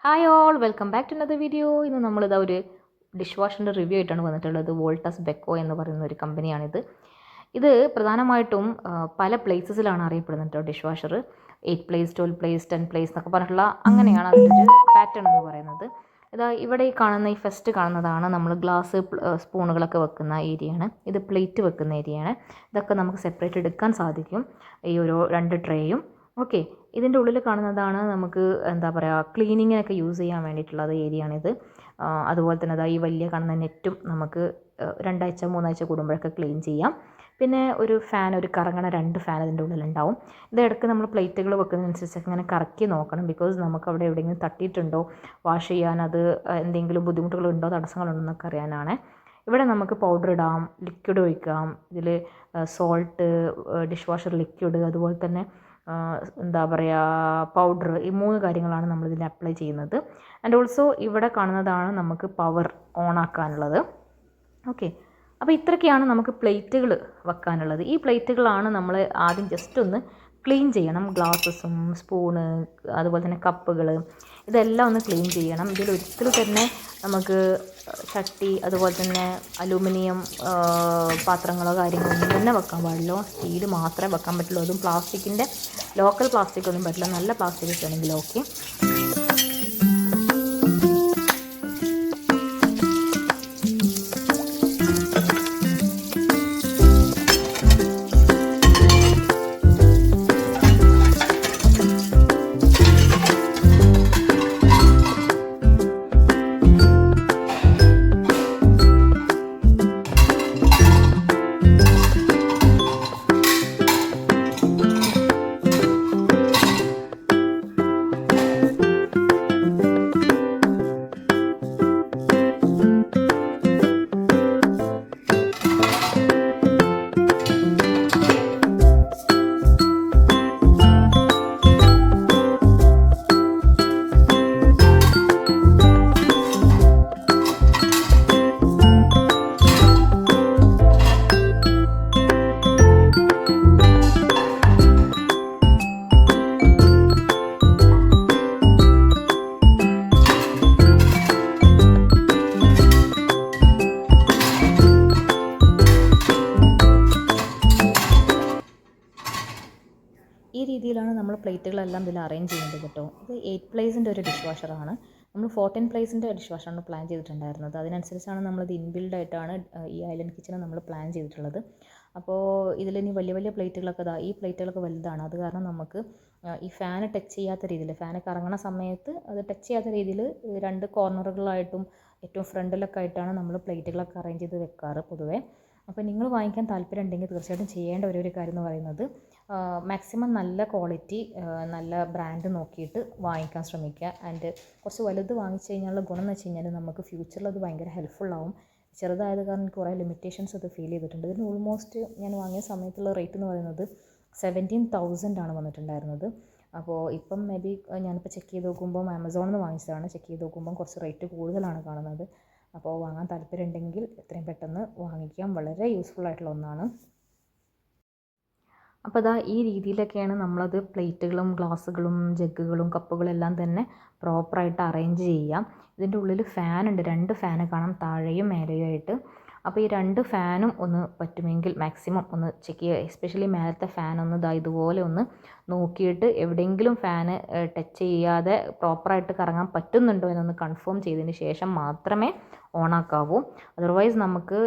Hi all, welcome back to another video. ഇന്ന് നമ്മളിതാ ഒരു ഡിഷ് വാഷറിൻ്റെ റിവ്യൂ ആയിട്ടാണ് വന്നിട്ടുള്ളത്. വോൾട്ടസ് ബെക്കോ എന്ന് പറയുന്ന ഒരു കമ്പനിയാണിത്. ഇത് പ്രധാനമായിട്ടും പല പ്ലേസസിലാണ് അറിയപ്പെടുന്നത് കേട്ടോ. Dish washer 8 place, 12 place, 10 place എന്നൊക്കെ പറഞ്ഞിട്ടുള്ള അങ്ങനെയാണ് അതിൻ്റെ ഒരു പാറ്റേൺ എന്ന് പറയുന്നത്. ഇതാ ഇവിടെ ഈ കാണുന്ന ഈ ഫസ്റ്റ് കാണുന്നതാണ് നമ്മൾ ഗ്ലാസ് സ്പൂണുകളൊക്കെ വെക്കുന്ന ഏരിയയാണ്. ഇത് പ്ലേറ്റ് വെക്കുന്ന ഏരിയയാണ്. ഇതൊക്കെ നമുക്ക് സെപ്പറേറ്റ് എടുക്കാൻ സാധിക്കും, ഈ ഒരു 2 ട്രേയും. ഓക്കെ, ഇതിൻ്റെ ഉള്ളിൽ കാണുന്നതാണ് നമുക്ക് എന്താ പറയുക ക്ലീനിങ്ങിനൊക്കെ യൂസ് ചെയ്യാൻ വേണ്ടിയിട്ടുള്ളത് ഏരിയയാണിത്. അതുപോലെ തന്നെ അതാ ഈ വലിയ കാണുന്ന നെറ്റും നമുക്ക് 2 ആഴ്ച 3 ആഴ്ച കൂടുമ്പോഴൊക്കെ ക്ലീൻ ചെയ്യാം. പിന്നെ ഒരു ഫാൻ, ഒരു കറങ്ങണ 2 ഫാൻ ഇതിൻ്റെ ഉള്ളിലുണ്ടാവും. ഇത് ഇടയ്ക്ക് നമ്മൾ പ്ലേറ്റുകൾ വെക്കുന്നതിനനുസരിച്ചൊക്കെ ഇങ്ങനെ കറക്കി നോക്കണം. ബിക്കോസ് നമുക്ക് അവിടെ എവിടെയെങ്കിലും തട്ടിയിട്ടുണ്ടോ, വാഷ് ചെയ്യാൻ അത് എന്തെങ്കിലും ബുദ്ധിമുട്ടുകളുണ്ടോ, തടസ്സങ്ങളുണ്ടോ എന്നൊക്കെ അറിയാനാണ്. ഇവിടെ നമുക്ക് പൗഡർ ഇടാം, ലിക്വിഡ് ഒഴിക്കാം. ഇതിൽ സോൾട്ട്, ഡിഷ് വാഷർ ലിക്വിഡ്, അതുപോലെ തന്നെ എന്താ പറയുക പൗഡർ, ഈ 3 കാര്യങ്ങളാണ് നമ്മളിതിൽ അപ്ലൈ ചെയ്യുന്നത്. ആൻഡ് ഓൾസോ ഇവിടെ കാണുന്നതാണ് നമുക്ക് പവർ ഓൺ ആക്കാനുള്ളത്. ഓക്കെ, അപ്പോൾ ഇത്രയൊക്കെയാണ് നമുക്ക് പ്ലേറ്റുകൾ വെക്കാനുള്ളത്. ഈ പ്ലേറ്റുകളാണ് നമ്മൾ ആദ്യം ജസ്റ്റ് ഒന്ന് ക്ലീൻ ചെയ്യണം. ഗ്ലാസസും സ്പൂണ്, അതുപോലെ തന്നെ കപ്പുകൾ, ഇതെല്ലാം ഒന്ന് ക്ലീൻ ചെയ്യണം. ഇതിലൊരിക്കലും തന്നെ നമുക്ക് ചട്ടി, അതുപോലെ തന്നെ അലൂമിനിയം പാത്രങ്ങളോ കാര്യങ്ങളോ ഒന്നും തന്നെ വെക്കാൻ പാടില്ല. സ്റ്റീൽ മാത്രമേ വെക്കാൻ പറ്റുള്ളൂ. അതും പ്ലാസ്റ്റിക്കിൻ്റെ, ലോക്കൽ പ്ലാസ്റ്റിക് ഒന്നും പറ്റില്ല. നല്ല പ്ലാസ്റ്റിക് ഒക്കെ ആണെങ്കിൽ ഓക്കെ. ഈ രീതിയിലാണ് നമ്മൾ പ്ലേറ്റുകളെല്ലാം ഇതിൽ അറേഞ്ച് ചെയ്യേണ്ടത് കേട്ടോ. ഇത് 8 പ്ലേസിൻ്റെ ഒരു ഡിഷ് വാഷറാണ്. നമ്മൾ 14 പ്ലേസിൻ്റെ ഡിഷ് വാഷറാണ് പ്ലാൻ ചെയ്തിട്ടുണ്ടായിരുന്നത്. അതിനനുസരിച്ചാണ് നമ്മളിത് ഇൻബിൽഡായിട്ടാണ് ഈ ഐലൻഡ് കിച്ചൺ നമ്മൾ പ്ലാൻ ചെയ്തിട്ടുള്ളത്. അപ്പോൾ ഇതിലിനി വലിയ വലിയ പ്ലേറ്റുകളൊക്കെ ഈ പ്ലേറ്റുകളൊക്കെ വലുതാണ്. അത് കാരണം നമുക്ക് ഈ ഫാന് ടച്ച് ചെയ്യാത്ത രീതിയിൽ, ഫാന് കറങ്ങണ സമയത്ത് അത് ടച്ച് ചെയ്യാത്ത രീതിയിൽ 2 കോർണറുകളായിട്ടും ഏറ്റവും ഫ്രണ്ടിലൊക്കെ ആയിട്ടാണ് നമ്മൾ പ്ലേറ്റുകളൊക്കെ അറേഞ്ച് ചെയ്ത് വെക്കാറ് പൊതുവേ. അപ്പോൾ നിങ്ങൾ വാങ്ങിക്കാൻ താല്പര്യം ഉണ്ടെങ്കിൽ തീർച്ചയായിട്ടും ചെയ്യേണ്ട ഒരു കാര്യം എന്ന് പറയുന്നത് മാക്സിമം നല്ല ക്വാളിറ്റി, നല്ല ബ്രാൻഡ് നോക്കിയിട്ട് വാങ്ങിക്കാൻ ശ്രമിക്കുക. ആൻഡ് കുറച്ച് വലുത് വാങ്ങിച്ചു കഴിഞ്ഞാലുള്ള ഗുണം എന്ന് വെച്ച് കഴിഞ്ഞാൽ നമുക്ക് ഫ്യൂച്ചറിൽ അത് ഭയങ്കര ഹെൽപ്ഫുള്ളാവും. ചെറുതായത് കാരണം കുറേ ലിമിറ്റേഷൻസ് അത് ഫീൽ ചെയ്തിട്ടുണ്ട്. ഇതിന് ഓൾമോസ്റ്റ് ഞാൻ വാങ്ങിയ സമയത്തുള്ള റേറ്റ് എന്ന് പറയുന്നത് 17,000 ആണ് വന്നിട്ടുണ്ടായിരുന്നത്. അപ്പോൾ ഇപ്പം മേ ബി ഞാനിപ്പോൾ ചെക്ക് ചെയ്ത് നോക്കുമ്പം ആമസോണിൽ നിന്ന് വാങ്ങിച്ചതാണ്. ചെക്ക് ചെയ്ത് നോക്കുമ്പം കുറച്ച് റേറ്റ് കൂടുതലാണ് കാണുന്നത്. അപ്പോൾ വാങ്ങാൻ താല്പര്യം ഉണ്ടെങ്കിൽ എത്രയും പെട്ടെന്ന് വാങ്ങിക്കാം. വളരെ യൂസ്ഫുൾ ആയിട്ടുള്ള ഒന്നാണ്. അപ്പോൾ അതാ ഈ രീതിയിലൊക്കെയാണ് നമ്മളത് പ്ലേറ്റുകളും ഗ്ലാസ്സുകളും ജഗ്ഗുകളും കപ്പുകളും എല്ലാം തന്നെ പ്രോപ്പറായിട്ട് അറേഞ്ച് ചെയ്യാം. ഇതിൻ്റെ ഉള്ളിൽ ഫാനുണ്ട്, 2 ഫാന് കാണാം, താഴെയും മേലെയും ആയിട്ട്. അപ്പോൾ ഈ 2 ഫാനും ഒന്ന് പറ്റുമെങ്കിൽ മാക്സിമം ഒന്ന് ചെക്ക് ചെയ്യുക. എസ്പെഷ്യലി മേലത്തെ ഫാൻ ഒന്ന് ഇതുപോലെ ഒന്ന് നോക്കിയിട്ട് എവിടെയെങ്കിലും ഫാന് ടച്ച് ചെയ്യാതെ പ്രോപ്പറായിട്ട് കറങ്ങാൻ പറ്റുന്നുണ്ടോ എന്നൊന്ന് കൺഫേം ചെയ്തതിന് ശേഷം മാത്രമേ ഓണാക്കാവൂ. അതർവൈസ് നമുക്ക്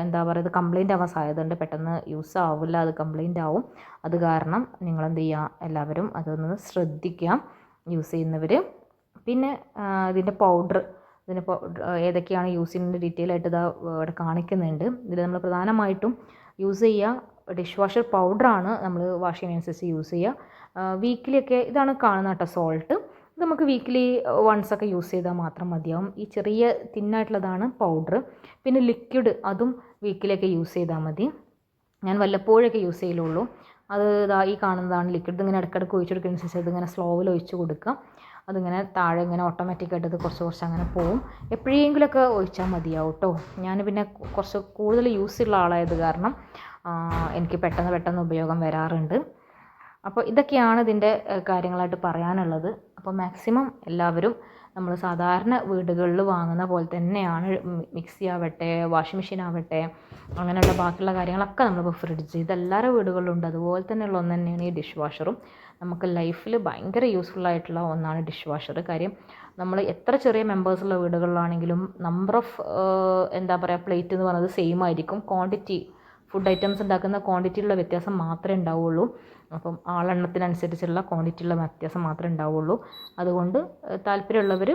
എന്താ പറയുക, ഇത് കംപ്ലൈൻ്റ് ആവാൻ സാധ്യതയുണ്ട്. പെട്ടെന്ന് യൂസ് ആവില്ല, അത് കംപ്ലൈൻ്റ് ആവും. അത് കാരണം നിങ്ങളെന്ത് ചെയ്യുക, എല്ലാവരും അതൊന്ന് ശ്രദ്ധിക്കാം യൂസ് ചെയ്യുന്നവർ. പിന്നെ ഇതിൻ്റെ പൗഡർ ഏതൊക്കെയാണ് യൂസ് ചെയ്യുന്നത് ഡീറ്റെയിൽ ആയിട്ട് ഇവിടെ കാണിക്കുന്നുണ്ട്. ഇതിൽ നമ്മൾ പ്രധാനമായിട്ടും യൂസ് ചെയ്യുക ഡിഷ് വാഷർ പൗഡറാണ് നമ്മൾ വാഷ് ചെയ്യുന്നതനുസരിച്ച് യൂസ് ചെയ്യുക. വീക്കിലിയൊക്കെ ഇതാണ് കാണുന്ന കേട്ടോ സോൾട്ട്. ഇത് നമുക്ക് വീക്കിലി വൺസൊക്കെ യൂസ് ചെയ്താൽ മാത്രം മതിയാവും. ഈ ചെറിയ തിന്നായിട്ടുള്ളതാണ് പൗഡർ. പിന്നെ ലിക്വിഡ്, അതും വീക്കിലൊക്കെ യൂസ് ചെയ്താൽ മതി. ഞാൻ വല്ലപ്പോഴൊക്കെ യൂസ് ചെയ്യലുള്ളൂ. അത് ഈ കാണുന്നതാണ് ലിക്വിഡ്. ഇതിങ്ങനെ ഇടയ്ക്കിടയ്ക്ക് ഒഴിച്ചെടുക്കുന്നതനുസരിച്ച് ഇതിങ്ങനെ സ്ലോവിൽ ഒഴിച്ച് കൊടുക്കുക. അതിങ്ങനെ താഴെ ഇങ്ങനെ ഓട്ടോമാറ്റിക്കായിട്ട് ഇത് കുറച്ച് അങ്ങനെ പോവും. എപ്പോഴെങ്കിലുമൊക്കെ ഒഴിച്ചാൽ മതിയാവും കേട്ടോ. ഞാൻ പിന്നെ കുറച്ച് കൂടുതൽ യൂസ് ഉള്ള ആളായത് കാരണം എനിക്ക് പെട്ടെന്ന് ഉപയോഗം വരാറുണ്ട്. അപ്പോൾ ഇതൊക്കെയാണ് ഇതിൻ്റെ കാര്യങ്ങളായിട്ട് പറയാനുള്ളത്. അപ്പോൾ മാക്സിമം എല്ലാവരും നമ്മൾ സാധാരണ വീടുകളിൽ വാങ്ങുന്ന പോലെ തന്നെയാണ്. മിക്സി ആവട്ടെ, വാഷിംഗ് മെഷീൻ ആവട്ടെ, അങ്ങനെയുള്ള ബാക്കിയുള്ള കാര്യങ്ങളൊക്കെ നമ്മളിപ്പോൾ ഫ്രിഡ്ജ്, ഇതെല്ലാവരുടെ വീടുകളിലുണ്ട്. അതുപോലെ തന്നെയുള്ള ഒന്ന് തന്നെയാണ് ഈ ഡിഷ് വാഷറും. നമുക്ക് ലൈഫിൽ ഭയങ്കര യൂസ്ഫുൾ ആയിട്ടുള്ള ഒന്നാണ് ഡിഷ് വാഷർ. കാര്യം നമ്മൾ എത്ര ചെറിയ മെമ്പേഴ്സുള്ള വീടുകളിലാണെങ്കിലും നമ്പർ ഓഫ് എന്താ പറയുക പ്ലേറ്റ് എന്ന് പറയുന്നത് സെയിം ആയിരിക്കും. ക്വാണ്ടിറ്റി, ഫുഡ് ഐറ്റംസ് ഉണ്ടാക്കുന്ന ക്വാണ്ടിറ്റിയുള്ള വ്യത്യാസം മാത്രമേ ഉണ്ടാവുള്ളൂ. അപ്പം ആളെണ്ണത്തിനനുസരിച്ചുള്ള ക്വാണ്ടിറ്റിയുള്ള വ്യത്യാസം മാത്രമേ ഉണ്ടാവുള്ളൂ. അതുകൊണ്ട് താല്പര്യമുള്ളവർ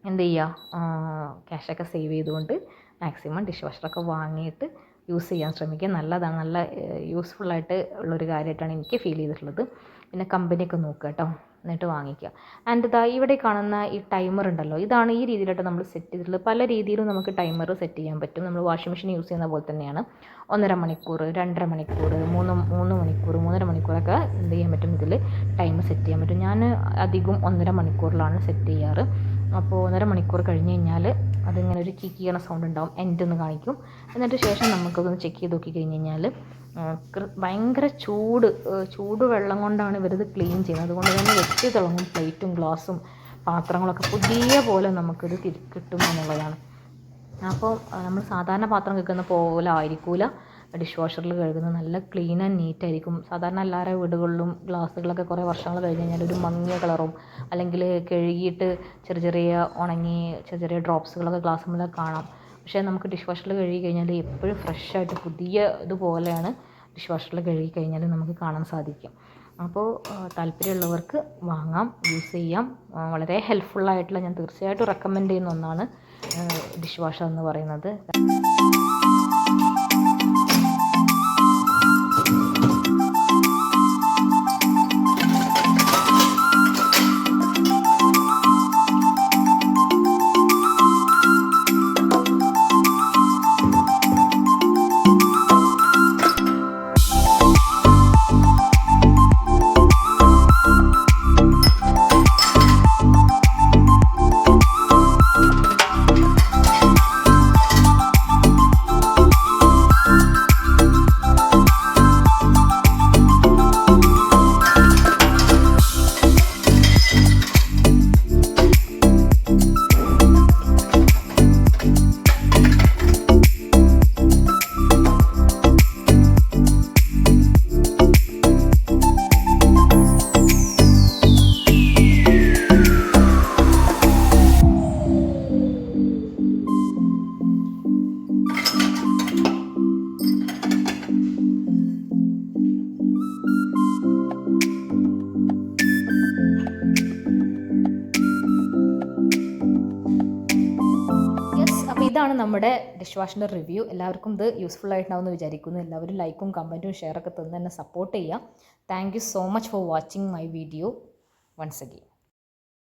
എന്ത് ചെയ്യുക, ക്യാഷൊക്കെ സേവ് ചെയ്തുകൊണ്ട് മാക്സിമം ഡിഷ് വാഷറൊക്കെ വാങ്ങിയിട്ട് യൂസ് ചെയ്യാൻ ശ്രമിക്കുക. നല്ലതാണ്, നല്ല യൂസ്ഫുള്ളായിട്ട് ഉള്ളൊരു കാര്യമായിട്ടാണ് എനിക്ക് ഫീൽ ചെയ്തിട്ടുള്ളത്. പിന്നെ കമ്പനിയൊക്കെ നോക്കുക കേട്ടോ, എന്നിട്ട് വാങ്ങിക്കുക. ആൻഡ് ഇതാ ഇവിടെ കാണുന്ന ഈ ടൈമർ ഉണ്ടല്ലോ, ഇതാണ് ഈ രീതിയിലായിട്ട് നമ്മൾ സെറ്റ് ചെയ്തിട്ടുള്ളത്. പല രീതിയിലും നമുക്ക് ടൈമർ സെറ്റ് ചെയ്യാൻ പറ്റും. നമ്മൾ വാഷിംഗ് മെഷീൻ യൂസ് ചെയ്യുന്ന പോലെ തന്നെയാണ്. 1.5 മണിക്കൂർ, 2.5 മണിക്കൂർ, 3 മണിക്കൂർ, 3.5 മണിക്കൂറൊക്കെ എന്ത് ചെയ്യാൻ പറ്റും, ഇതിൽ ടൈം സെറ്റ് ചെയ്യാൻ പറ്റും. ഞാൻ അധികം 1.5 മണിക്കൂറിലാണ് സെറ്റ് ചെയ്യാറ്. അപ്പോൾ 1.5 മണിക്കൂർ കഴിഞ്ഞ് കഴിഞ്ഞാൽ അതിങ്ങനെ ഒരു കിക്ക് ചെയ്യണ സൗണ്ട് ഉണ്ടാവും, എൻഡ് എന്ന് കാണിക്കും. എന്നിട്ട് ശേഷം നമുക്കതൊന്ന് ചെക്ക് ചെയ്ത് നോക്കി കഴിഞ്ഞ് കഴിഞ്ഞാൽ ഭയങ്കര ചൂട് വെള്ളം കൊണ്ടാണ് ഇവരിത് ക്ലീൻ ചെയ്യുന്നത്. അതുകൊണ്ട് തന്നെ വെട്ടി തിളങ്ങും. പ്ലേറ്റും ഗ്ലാസും പാത്രങ്ങളൊക്കെ പുതിയ പോലെ നമുക്കിത് കിട്ടും എന്നുള്ളതാണ്. അപ്പോൾ നമ്മൾ സാധാരണ പാത്രം കഴുകുന്ന പോലെ ആയിരിക്കില്ല ഡിഷ് വാഷറിൽ കഴുകുന്നത്. നല്ല ക്ലീൻ ആൻഡ് നീറ്റ് ആയിരിക്കും. സാധാരണ എല്ലാവരുടെ വീടുകളിലും ഗ്ലാസ്സുകളൊക്കെ കുറേ വർഷങ്ങൾ കഴിഞ്ഞ് കഴിഞ്ഞാൽ ഒരു മങ്ങിയ കളറും അല്ലെങ്കിൽ കഴുകിയിട്ട് ചെറിയ ഉണങ്ങി ചെറിയ ഡ്രോപ്സുകളൊക്കെ ഗ്ലാസ്സുകളിൽ കാണാം. പക്ഷേ നമുക്ക് ഡിഷ് വാഷറിൽ കഴുകി കഴിഞ്ഞാൽ എപ്പോഴും ഫ്രഷായിട്ട് പുതിയ ഇതുപോലെയാണ് ഡിഷ് വാഷറിൽ കഴുകി കഴിഞ്ഞാൽ നമുക്ക് കാണാൻ സാധിക്കും. അപ്പോൾ താല്പര്യമുള്ളവർക്ക് വാങ്ങാം, യൂസ് ചെയ്യാം. വളരെ ഹെൽപ്ഫുള്ളായിട്ടുള്ള, ഞാൻ തീർച്ചയായിട്ടും റെക്കമെൻഡ് ചെയ്യുന്ന ഒന്നാണ് ഡിഷ് വാഷർ എന്ന് പറയുന്നത്. ഇതാണ് നമ്മുടെ ഡിഷ് വാഷിൻ്റെ റിവ്യൂ. എല്ലാവർക്കും ഇത് യൂസ്ഫുൾ ആയിട്ടുണ്ടാവുമെന്ന് വിചാരിക്കുന്നു. എല്ലാവരും ലൈക്കും കമൻറ്റും ഷെയറൊക്കെ തന്ന് തന്നെ സപ്പോർട്ട് ചെയ്യുക. Thank you so much for watching my video once again.